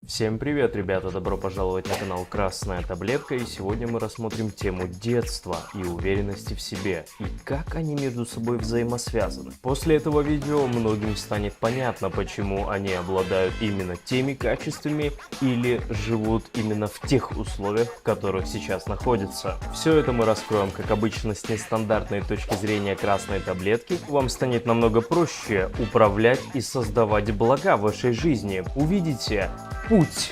Всем привет, ребята! Добро пожаловать на канал Красная Таблетка, и сегодня мы рассмотрим тему детства и уверенности в себе, и как они между собой взаимосвязаны. После этого видео многим станет понятно, почему они обладают именно теми качествами или живут именно в тех условиях, в которых сейчас находятся. Все это мы раскроем, как обычно, с нестандартной точки зрения Красной Таблетки. Вам станет намного проще управлять и создавать блага в вашей жизни. Увидите путь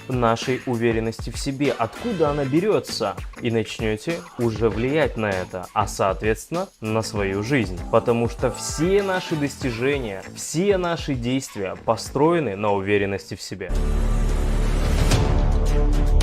нашей уверенности в себе, откуда она берется, и начнете уже влиять на это, а соответственно на свою жизнь. Потому что все наши достижения, все наши действия построены на уверенности в себе.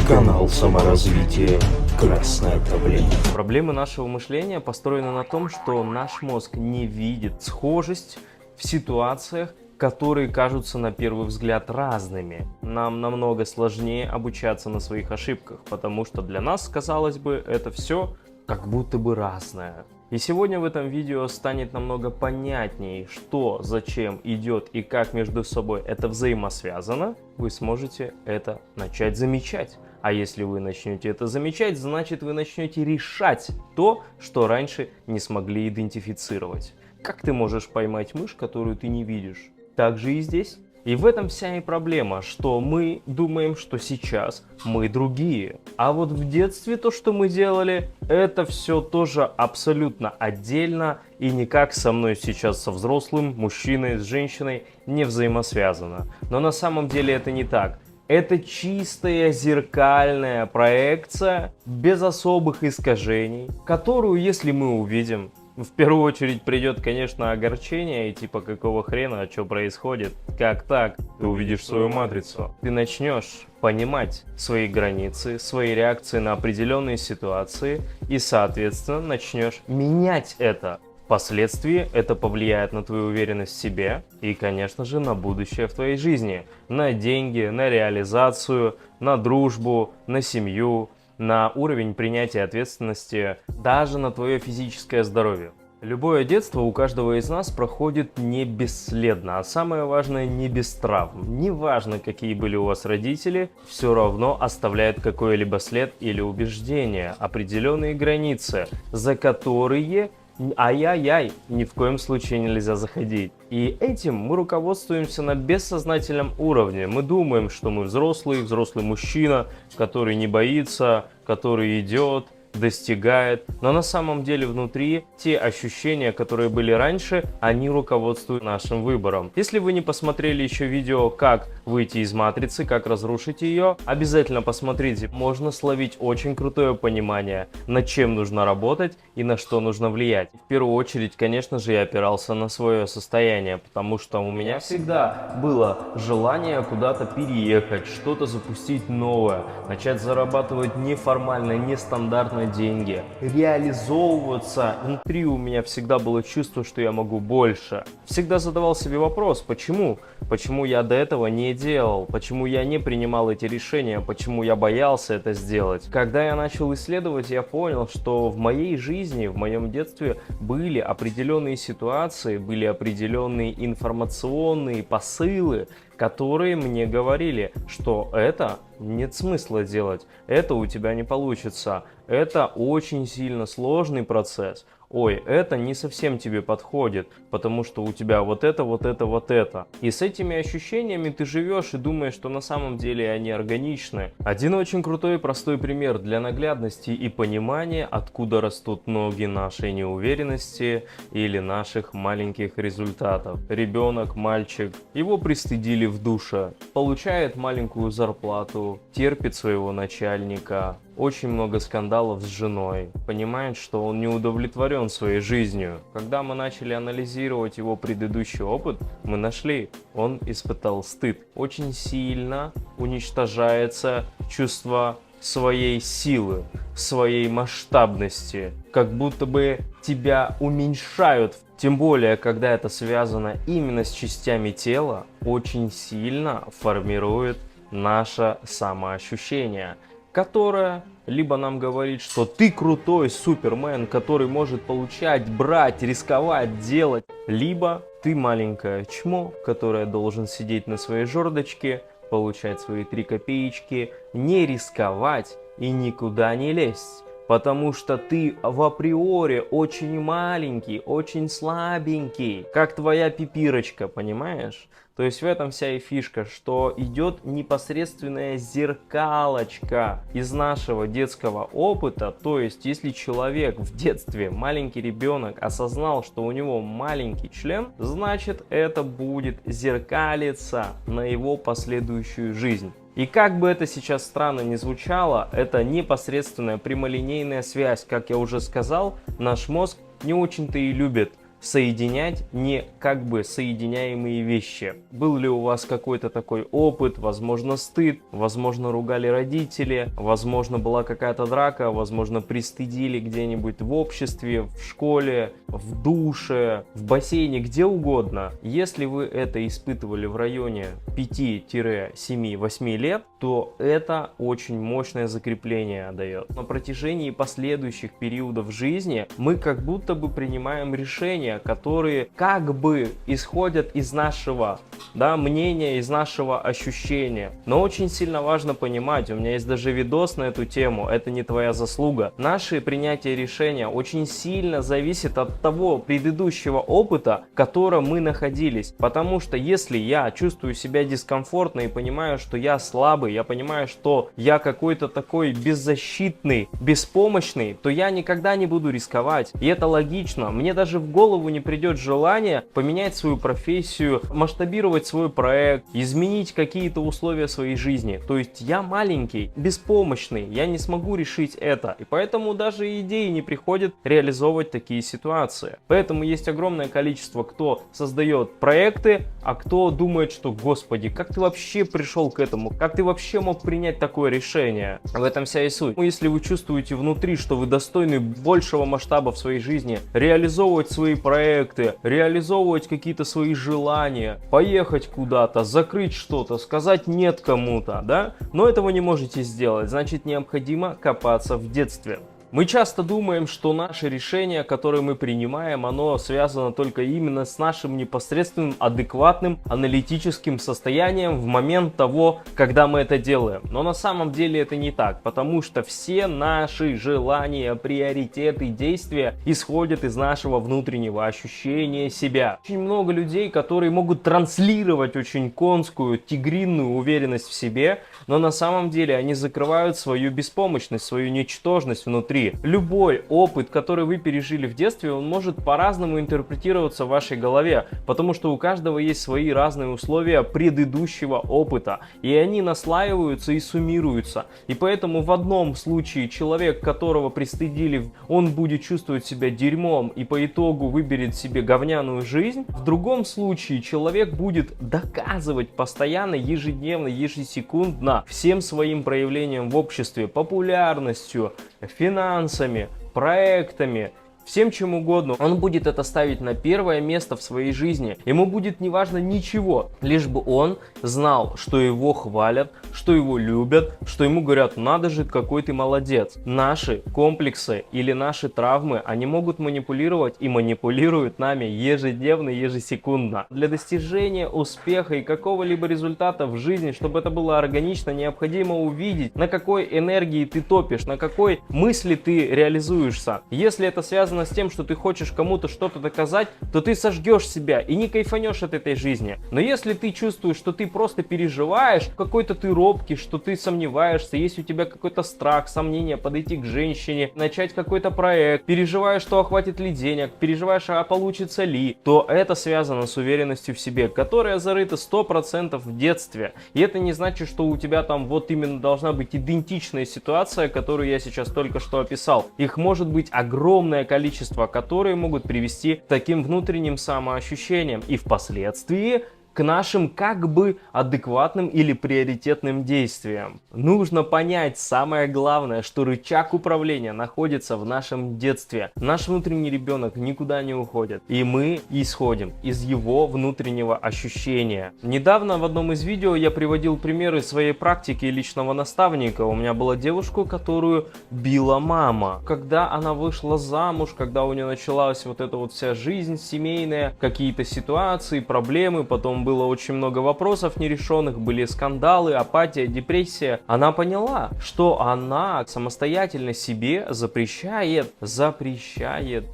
Канал саморазвития Красная Таблетка. Проблемы нашего мышления построены на том, что наш мозг не видит схожесть в ситуациях, которые кажутся на первый взгляд разными. Нам намного сложнее обучаться на своих ошибках, потому что для нас, казалось бы, это все как будто бы разное. И сегодня в этом видео станет намного понятнее, что, зачем идет и как между собой это взаимосвязано. Вы сможете это начать замечать. А если вы начнете это замечать, значит вы начнете решать то, что раньше не смогли идентифицировать. Как ты можешь поймать мышь, которую ты не видишь? Так же и здесь. И в этом вся и проблема, что мы думаем, что сейчас мы другие. А вот в детстве то, что мы делали, это все тоже абсолютно отдельно и никак со мной сейчас, со взрослым мужчиной, с женщиной, не взаимосвязано. Но на самом деле это не так. Это чистая зеркальная проекция, без особых искажений, которую, если мы увидим, в первую очередь придет, конечно, огорчение, и типа какого хрена, а что происходит, как так? Ты увидишь свою матрицу. Ты начнешь понимать свои границы, свои реакции на определенные ситуации, и, соответственно, начнешь менять это. Впоследствии это повлияет на твою уверенность в себе и, конечно же, на будущее в твоей жизни. На деньги, на реализацию, на дружбу, на семью, на уровень принятия ответственности, даже на твое физическое здоровье. Любое детство у каждого из нас проходит не бесследно, а самое важное, не без травм. Неважно, какие были у вас родители, все равно оставляет какой-либо след или убеждение, определенные границы, за которые ай-яй-яй, ни в коем случае нельзя заходить. И этим мы руководствуемся на бессознательном уровне. Мы думаем, что мы взрослый мужчина, который не боится, который идет, достигает. Но на самом деле внутри те ощущения, которые были раньше, они руководствуют нашим выбором. Если вы не посмотрели еще видео, как выйти из матрицы, как разрушить ее, обязательно посмотрите. Можно словить очень крутое понимание, над чем нужно работать и на что нужно влиять. В первую очередь, конечно же, я опирался на свое состояние, потому что у меня всегда было желание куда-то переехать, что-то запустить новое, начать зарабатывать неформально, нестандартно деньги, реализовываться. Внутри у меня всегда было чувство, что я могу больше. Всегда задавал себе вопрос, почему? Почему я до этого не делал? Почему я не принимал эти решения? Почему я боялся это сделать? Когда я начал исследовать, я понял, что в моей жизни, в моем детстве были определенные ситуации, были определенные информационные посылы, которые мне говорили, что это нет смысла делать, это у тебя не получится, это очень сильно сложный процесс, ой, это не совсем тебе подходит, потому что у тебя вот это. И с этими ощущениями ты живешь и думаешь, что на самом деле они органичны. Один очень крутой и простой пример для наглядности и понимания, откуда растут ноги нашей неуверенности или наших маленьких результатов. Ребенок, мальчик, его пристыдили в душе, получает маленькую зарплату, терпит своего начальника, очень много скандалов с женой, понимает, что он не удовлетворен своей жизнью. Когда мы начали анализировать его предыдущий опыт, мы нашли, он испытал стыд. Очень сильно уничтожается чувство своей силы, своей масштабности, как будто бы тебя уменьшают. Тем более, когда это связано именно с частями тела, очень сильно формирует наше самоощущение, которая либо нам говорит, что ты крутой супермен, который может получать, брать, рисковать, делать, либо ты маленькое чмо, которое должен сидеть на своей жердочке, получать свои 3 копеечки, не рисковать и никуда не лезть. Потому что ты в априори очень маленький, очень слабенький, как твоя пипирочка, понимаешь? То есть в этом вся и фишка, что идет непосредственная зеркалочка из нашего детского опыта. То есть если человек в детстве, маленький ребенок, осознал, что у него маленький член, значит это будет зеркалиться на его последующую жизнь. И как бы это сейчас странно ни звучало, это непосредственная прямолинейная связь. Как я уже сказал, наш мозг не очень-то и любит соединять не как бы соединяемые вещи. Был ли у вас какой-то такой опыт, возможно стыд, возможно ругали родители, возможно была какая-то драка, возможно пристыдили где-нибудь в обществе, в школе, в душе, в бассейне, где угодно. Если вы это испытывали в районе 5-7-8 лет, то это очень мощное закрепление дает. На протяжении последующих периодов жизни мы как будто бы принимаем решения, которые как бы исходят из нашего мнения, из нашего ощущения. Но очень сильно важно понимать, у меня есть даже видос на эту тему, это не твоя заслуга. Наше принятие решения очень сильно зависит от того предыдущего опыта, в котором мы находились. Потому что если я чувствую себя дискомфортно и понимаю, что я слабый, я понимаю, что я какой-то такой беззащитный, беспомощный, то я никогда не буду рисковать. И это логично. Мне даже в голову не придет желание поменять свою профессию, масштабировать свой проект, изменить какие-то условия своей жизни. То есть я маленький, беспомощный, я не смогу решить это. И поэтому даже идеи не приходят реализовывать такие ситуации. Поэтому есть огромное количество, кто создает проекты, а кто думает, что, господи, как ты вообще пришел к этому? Как ты вообще мог принять такое решение? В этом вся и суть. Если вы чувствуете внутри, что вы достойны большего масштаба в своей жизни, реализовывать свои проекты, реализовывать какие-то свои желания, поехать куда-то, закрыть что-то, сказать нет кому-то, да? Но этого не можете сделать, значит необходимо копаться в детстве. Мы часто думаем, что наше решение, которое мы принимаем, оно связано только именно с нашим непосредственным, адекватным, аналитическим состоянием в момент того, когда мы это делаем. Но на самом деле это не так, потому что все наши желания, приоритеты, действия исходят из нашего внутреннего ощущения себя. Очень много людей, которые могут транслировать очень конскую, тигринную уверенность в себе, но на самом деле они закрывают свою беспомощность, свою ничтожность внутри. Любой опыт, который вы пережили в детстве, он может по-разному интерпретироваться в вашей голове, потому что у каждого есть свои разные условия предыдущего опыта, и они наслаиваются и суммируются. И поэтому в одном случае человек, которого пристыдили, он будет чувствовать себя дерьмом и по итогу выберет себе говняную жизнь. В другом случае человек будет доказывать постоянно, ежедневно, ежесекундно всем своим проявлениям в обществе, популярностью, финансами, проектами, всем чем угодно. Он будет это ставить на первое место в своей жизни. Ему будет не важно ничего, лишь бы он знал, что его хвалят, что его любят, что ему говорят: надо же, какой ты молодец. Наши комплексы или наши травмы, они могут манипулировать и манипулируют нами ежедневно, ежесекундно. Для достижения успеха и какого-либо результата в жизни, чтобы это было органично, необходимо увидеть, на какой энергии ты топишь, на какой мысли ты реализуешься. Если это связано с тем, что ты хочешь кому-то что-то доказать, то ты сожгешь себя и не кайфанешь от этой жизни. Но если ты чувствуешь, что ты просто переживаешь, какой-то ты робкий, что ты сомневаешься, есть у тебя какой-то страх, сомнение подойти к женщине, начать какой-то проект, переживаешь, что хватит ли денег, переживаешь, а получится ли, то это связано с уверенностью в себе, которая зарыта 100% в детстве. И это не значит, что у тебя там вот именно должна быть идентичная ситуация, которую я сейчас только что описал. Их может быть огромное количество, которые могут привести к таким внутренним самоощущениям и впоследствии к нашим как бы адекватным или приоритетным действиям. Нужно понять самое главное, что рычаг управления находится в нашем детстве. Наш внутренний ребенок никуда не уходит, и мы исходим из его внутреннего ощущения. Недавно в одном из видео я приводил примеры своей практики личного наставника. У меня была девушка, которую била мама. Когда она вышла замуж, когда у нее началась вот эта вот вся жизнь семейная, какие-то ситуации, проблемы, потом там было очень много вопросов нерешенных, были скандалы, апатия, депрессия. Она поняла, что она самостоятельно себе запрещает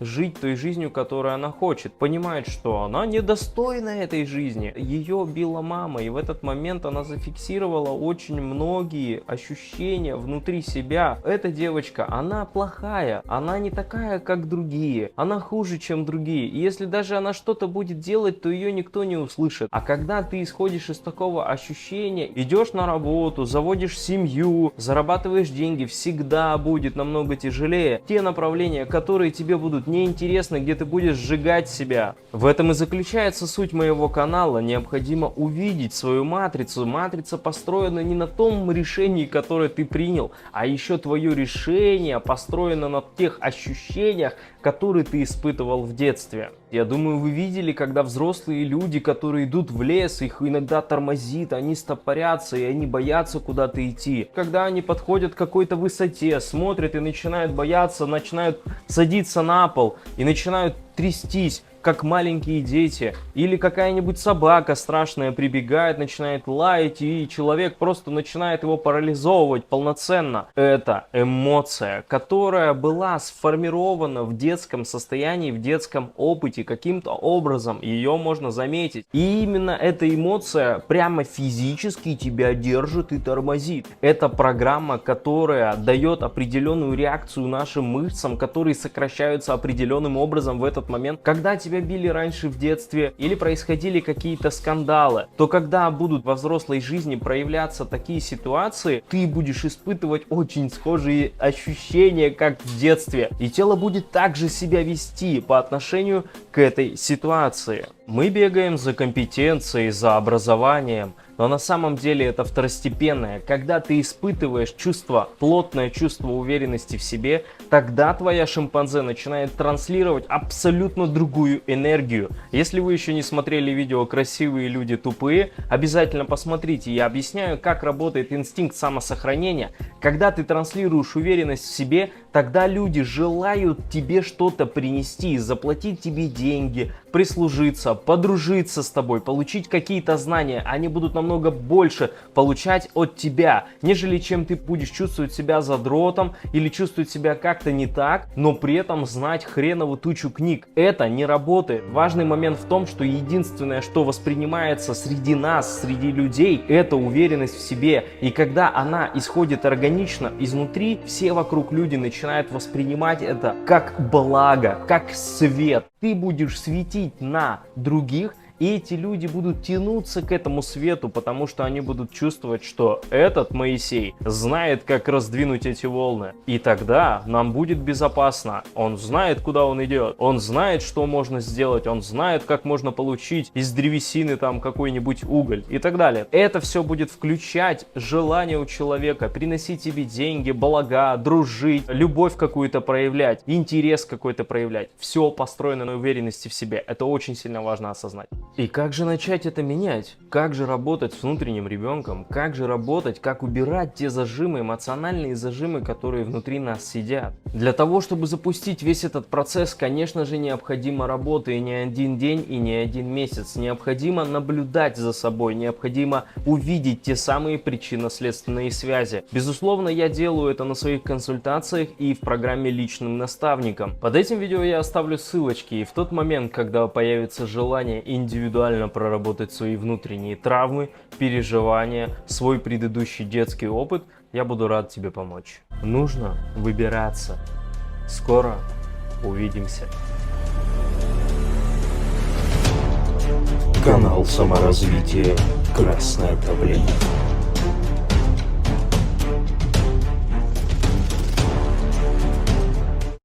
жить той жизнью, которую она хочет. Понимает, что она недостойна этой жизни. Ее била мама, и в этот момент она зафиксировала очень многие ощущения внутри себя. Эта девочка, она плохая, она не такая, как другие, она хуже, чем другие. И если даже она что-то будет делать, то ее никто не услышит. А когда ты исходишь из такого ощущения, идешь на работу, заводишь семью, зарабатываешь деньги, всегда будет намного тяжелее. Те направления, которые тебе будут неинтересны, где ты будешь сжигать себя. В этом и заключается суть моего канала. Необходимо увидеть свою матрицу. Матрица построена не на том решении, которое ты принял, а еще твое решение построено на тех ощущениях, которые ты испытывал в детстве. Я думаю, вы видели, когда взрослые люди, которые идут в лес, их иногда тормозит, они стопорятся и они боятся куда-то идти. Когда они подходят к какой-то высоте, смотрят и начинают бояться, начинают садиться на пол и начинают трястись, как маленькие дети. Или какая-нибудь собака страшная прибегает, начинает лаять, и человек просто начинает его парализовывать полноценно. Это эмоция, которая была сформирована в детском состоянии, в детском опыте. Каким-то образом ее можно заметить. И именно эта эмоция прямо физически тебя держит и тормозит. Это программа, которая дает определенную реакцию нашим мышцам, которые сокращаются определенным образом в этот момент. Когда тебя били раньше в детстве или происходили какие-то скандалы, то когда будут во взрослой жизни проявляться такие ситуации, ты будешь испытывать очень схожие ощущения, как в детстве. И тело будет также себя вести по отношению к этой ситуации. Мы бегаем за компетенцией, за образованием, но на самом деле это второстепенное. Когда ты испытываешь чувство, плотное чувство уверенности в себе, тогда твоя шимпанзе начинает транслировать абсолютно другую энергию. Если вы еще не смотрели видео «Красивые люди тупые», обязательно посмотрите. Я объясняю, как работает инстинкт самосохранения. Когда ты транслируешь уверенность в себе, тогда люди желают тебе что-то принести, заплатить тебе деньги, прислужиться, подружиться с тобой, получить какие-то знания. Они будут намного больше получать от тебя, нежели чем ты будешь чувствовать себя задротом или чувствовать себя как-то не так, но при этом знать хреновую тучу книг. Это не работает. Важный момент в том, что единственное, что воспринимается среди нас, среди людей, это уверенность в себе. И когда она исходит органично изнутри, все вокруг люди начинают воспринимать это как благо, как свет. Ты будешь светить на других, и эти люди будут тянуться к этому свету, потому что они будут чувствовать, что этот Моисей знает, как раздвинуть эти волны. И тогда нам будет безопасно. Он знает, куда он идет. Он знает, что можно сделать. Он знает, как можно получить из древесины там какой-нибудь уголь и так далее. Это все будет включать желание у человека приносить тебе деньги, блага, дружить, любовь какую-то проявлять, интерес какой-то проявлять. Все построено на уверенности в себе. Это очень сильно важно осознать. И как же начать это менять? Как же работать с внутренним ребенком? Как же работать, как убирать те зажимы, эмоциональные зажимы, которые внутри нас сидят? Для того, чтобы запустить весь этот процесс, конечно же, необходима работа и не один день, и не один месяц. Необходимо наблюдать за собой, необходимо увидеть те самые причинно-следственные связи. Безусловно, я делаю это на своих консультациях и в программе «Личным наставником». Под этим видео я оставлю ссылочки, и в тот момент, когда появится желание индивидуально проработать свои внутренние травмы, переживания, свой предыдущий детский опыт, я буду рад тебе помочь. Нужно выбираться. Скоро увидимся. Канал саморазвития «Красное давление».